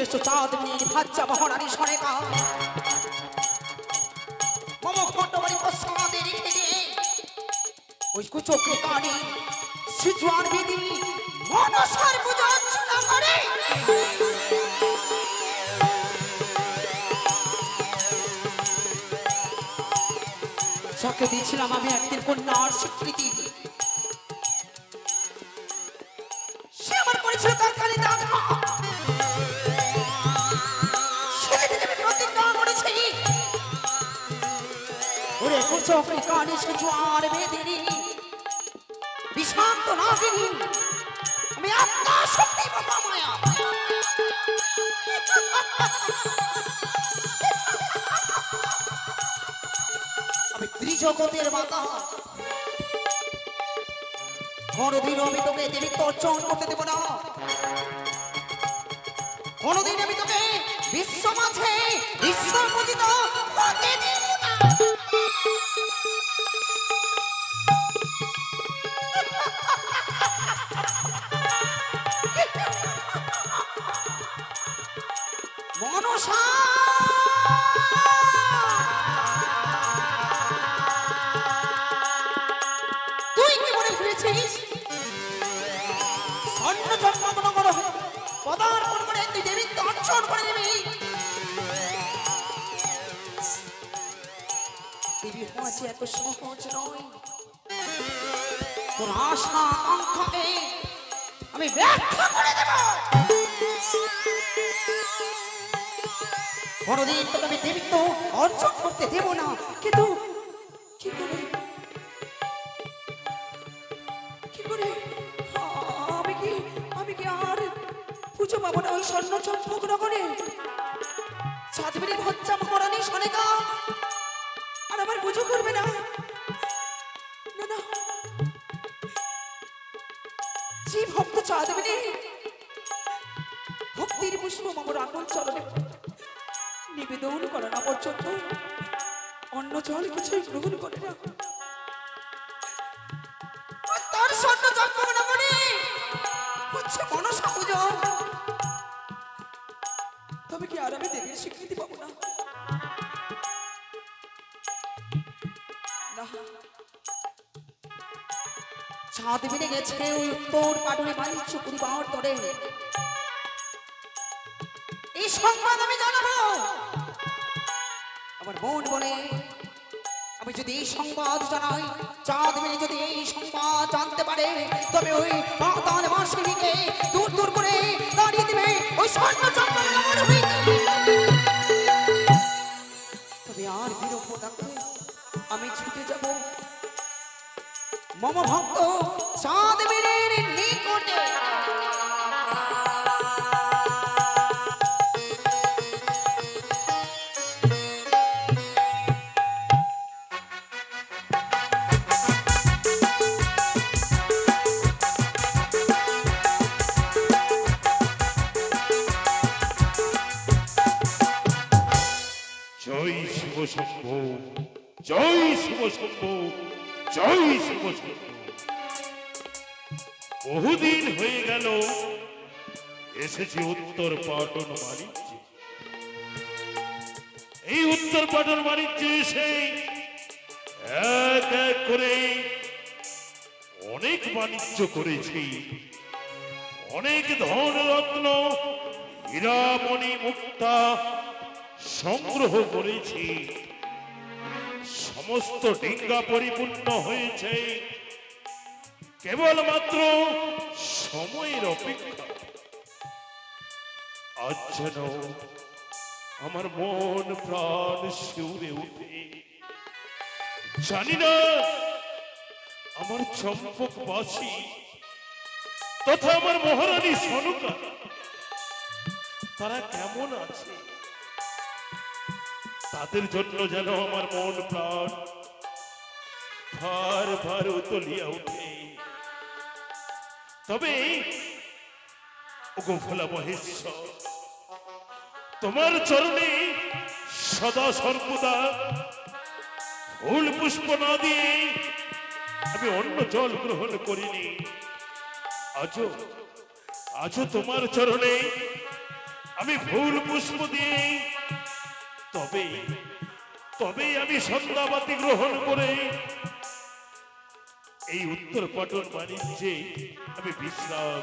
শ্রেষ্ঠ চাঁদনি ভাজ্যা মহারানী সনেকা মম খণ্ডবাড়ি প্রসাদে রেখে দিয়ে ওই কুচকে কানি সিজুয়ার বিধি মনসার পূজা অর্চনা করে যাকে দিয়েছিলাম আমি একদিন কন্যার স্বীকৃতি সে আমার করেছিল কাকালি দেখা চোখে কানে সে জোয়ার বেদিনী বিষাক্ত নাগিনী আমি আপনার শক্তি বাবা মায়া আমি ত্রিজগতের মাতা কোনদিন আমি তোকে দেবী অর্জন করতে দেব না কোনদিন আমি তোকে বিশ্ব মাঝে বিশ্ব পূজিত হতে দেব না মনসা তুই কি মনে ভেবেছিস স্বর্ণ জন্মগ্রহণ করে পদার্পণ করে তুই দেবী অর্জন করে দিবি দেবী হওয়া যে এত সহজ নয় তোর আশা আকাঙ্ক্ষাকে আমি ব্যাখ্যা করে দেব কোনদিন তোকে আমি দেবীত্ব অর্জন করতে দেব না কিন্তু কি করে আমি কি আর পুজো পাবো না ওই স্বর্ণ চম্পক নগরে চাঁদবেরি ভাজ্যা মহারানী সনেকা আর আমার পুজো করবে না না যে ভক্ত চাঁদবেরি ভক্তির পুষ্প আমার আকুল চরণে নিবেদন করে না পর্যন্ত অন্য জল কিছুই গ্রহণ করে না তার স্বর্ণ চম্পক নগরে হচ্ছে মনসা পুজো তবে কি আর আমি দেবীর স্বীকৃতি পাবো না চাঁদ বেড়ে গেছে ওই উত্তর পাটনে বাণিজ্য পরিবার ধরে এই সংবাদ আমি জানাবো আমার বোন বলে আমি যদি এই সংবাদ জানাই চাঁদ মেয়ে যদি এই সংবাদ জানতে পারে তবে ওই পাতাল মাসিকে দূর দূর করে দাঁড়িয়ে দিবে ওই স্বর্ণ চম্পক নগর হইতে তবে আর বিরূপ থাকবে আমি ছুটে যাব মম ভক্ত চাঁদ মেয়ের নিকটে জয় শিব শম্ভু জয় শিব শম্ভু বহুদিন হয়ে গেল এসেছি উত্তর পাটন বাণিজ্যে এই উত্তর পাটন বাণিজ্যে এসে এক এক করে অনেক বাণিজ্য করেছি অনেক ধন রত্ন হীরামণি মুক্তা সংগ্রহ করেছি সমস্ত ডিঙ্গা পরিপূর্ণ হয়েছে কেবলমাত্র সময়ের অপেক্ষা আজ যেন আমার মন প্রাণ শিউরে উঠে জানি না আমার চম্পকবাসী তথা আমার মহারানী সনকা তারা কেমন আছে তাদের জন্য যেন আমার মন প্রাণ ভার ভার উতলিয়া উঠে তবে ওগো ভোলা মহেশ্বর তোমার চরণে সদা সর্বদা ফুল পুষ্প না দিয়ে আমি অন্য জল গ্রহণ করিনি আজও তোমার চরণে আমি ফুল পুষ্প দিয়ে তবে তবে আমি সন্ধ্যাবাতি গ্রহণ করে এই উত্তর পটন বাণিজ্যে আমি বিশ্রাম